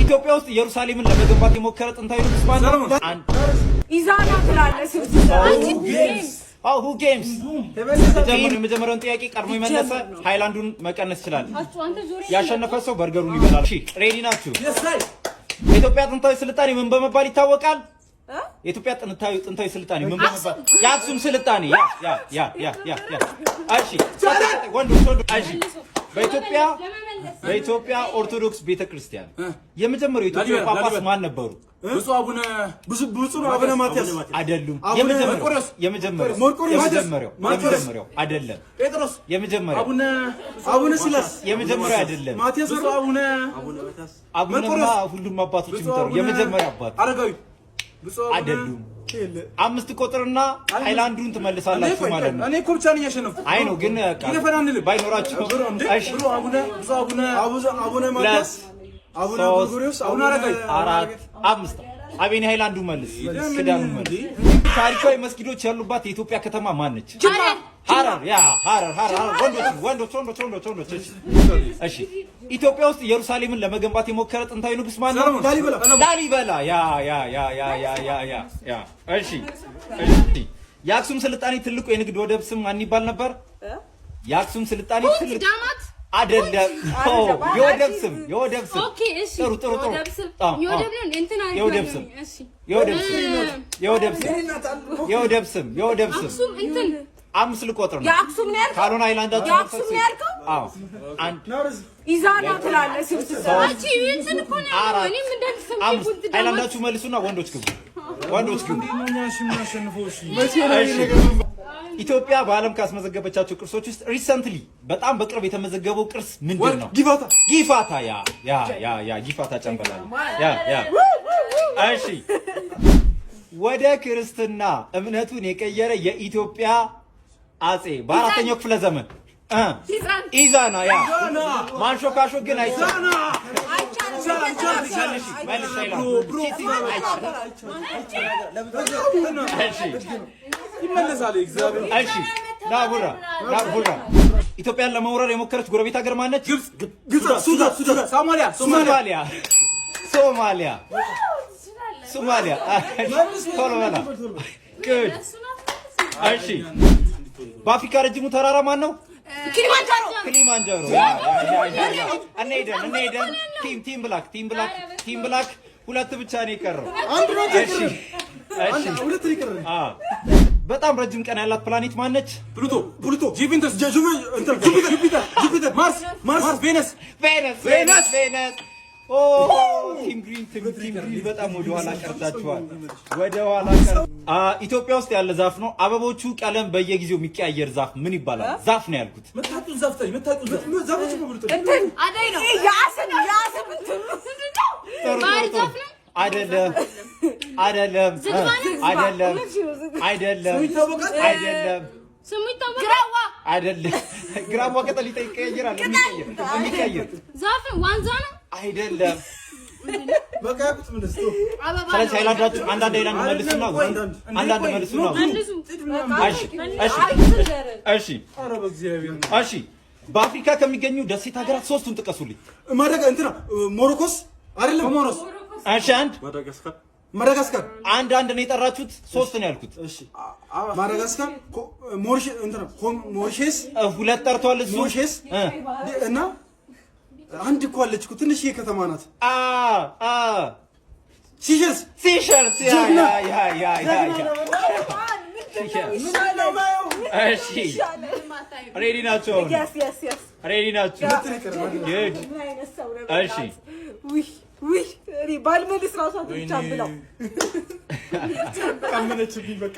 ኢትዮጵያ ውስጥ ኢየሩሳሌምን ለመገንባት የሞከረ ጥንታዊ ንጉስ ማን ነው? ኢዛና ትላለህ። who games? የመጀመሪያውን ጥያቄ ቀድሞ የመለሰ ሃይላንዱን መቀነስ ይችላል። ያሸነፈ ሰው በርገሩን ይበላል። እሺ ሬዲ ናችሁ? የኢትዮጵያ ጥንታዊ ስልጣኔ ምን በመባል ይታወቃል? የኢትዮጵያ ጥንታዊ ስልጣኔ ምን በመባል? የአክሱም ስልጣኔ። ያ እሺ ወንዶች እሺ በኢትዮጵያ ኦርቶዶክስ ቤተክርስቲያን የመጀመሪያው ኢትዮጵያ ጳጳስ ማን ነበሩ? ብፁዕ አቡነ ማትያስ አይደሉም። የመጀመሪያው አይደለም። ጴጥሮስ የመጀመሪያው አቡነ ሲላስ የመጀመሪያው አይደለም። ማትያስ አቡነማ ሁሉም አባቶች ይምጠሩ። የመጀመሪያው አባት አረጋዊ አይደሉም። አምስት ቁጥርና ሃይላንዱን ትመልሳላችሁ ማለት ነው። እኔ እኮ ብቻ ነኝ ያሸነፍኩት። አይ ነው ግን ባይኖራችሁ እሺ አቡነ ማትያስ አቡነ ጎርጎርዮስ አቡነ አረጋዊ አራት አምስት አቤኔ ሃይላንዱ መልስ ክዳኑ መልስ። ታሪካዊ መስጊዶች ያሉባት የኢትዮጵያ ከተማ ማን ነች? ሐረር። ያ ሐረር ወንዶች። እሺ ኢትዮጵያ ውስጥ ኢየሩሳሌምን ለመገንባት የሞከረ ጥንታዊ ንጉስ ማን ነው? ላሊበላ። ያ እሺ የአክሱም ስልጣኔ ትልቁ የንግድ ወደብ ስም ማን ይባል ነበር? የአክሱም ስልጣኔ ትልቁ አይደለም። የወደብ ስም ኦኬ እሺ ጥሩ የወደብ ስም አክሱም እንትን አምስት ልቆጥር ነው። የአክሱም ነው ያልከው? ካልሆነ ሃይላንዳችሁ የአክሱም ነው ያልከው? አዎ አንድ ኢዛና ትላለህ። አንቺ እንትን እኮ ነው ያለው። እኔም እንደልሰም ይቡት ሃይላንዳችሁ መልሱና ወንዶች ግቡ። ኢትዮጵያ በዓለም ካስመዘገበቻቸው ቅርሶች ውስጥ ሪሰንትሊ በጣም በቅርብ የተመዘገበው ቅርስ ምንድን ነው? ጊፋታ። ያ ጊፋታ ጨምበላል። ያ እሺ ወደ ክርስትና እምነቱን የቀየረ የኢትዮጵያ አጼ በአራተኛው ክፍለ ዘመን ኢዛና። ያ ማንሾካሾ ግን አይቻልም። ናቡራ ኢትዮጵያን ለመውረር የሞከረች ጎረቤት ሀገር ማነች? ሶማሊያ። እሺ በአፍሪካ ረጅሙ ተራራ ማን ነው? ኪሊማንጃሮ። እንሄደን ቲም ብላክ ሁለት ብቻ ነው የቀረው። በጣም ረጅም ቀን ያላት ፕላኔት ማነች? ፕሉቶ፣ ጁፒተር፣ ማርስ፣ ቬነስ። ቲም ግሪን በጣም ወደ ኋላ ቀርታችኋል። ኢትዮጵያ ውስጥ ያለ ዛፍ ነው። አበቦቹ ቀለም በየጊዜው የሚቀያየር ዛፍ ምን ይባላል? ዛፍ ነው ያልኩት። አይደለም። ስሙ ይታወቃል። አይደለም። ግራዋ ቅጠል ይቀያየራል። የሚቀያየር ዛፍ ዋንዛ ነው። አይደለም። ስለዚህ ሃይላንዳችሁ አንዳንድ ሃይላንድ መልሱና እሺ በአፍሪካ ከሚገኙ ደሴት ሀገራት ሶስቱን ጥቀሱልኝ። ሞሮኮስ አይደለም። እሺ ማዳጋስካር። አንድ ነው የጠራችሁት፣ ሶስት ነው ያልኩት። እሺ ማዳጋስካር፣ ሞሪሼስ ሁለት ጠርቷል እሱ። ሞሪሼስ እና አንድ እኮ አለች እኮ ትንሽዬ ከተማ ናት። ሲሸልስ። ያ እሺ ሬዲ ናቸው? እሺ ባልመልስ ራሷ ብቻ ብለው ካመነችብኝ በቃ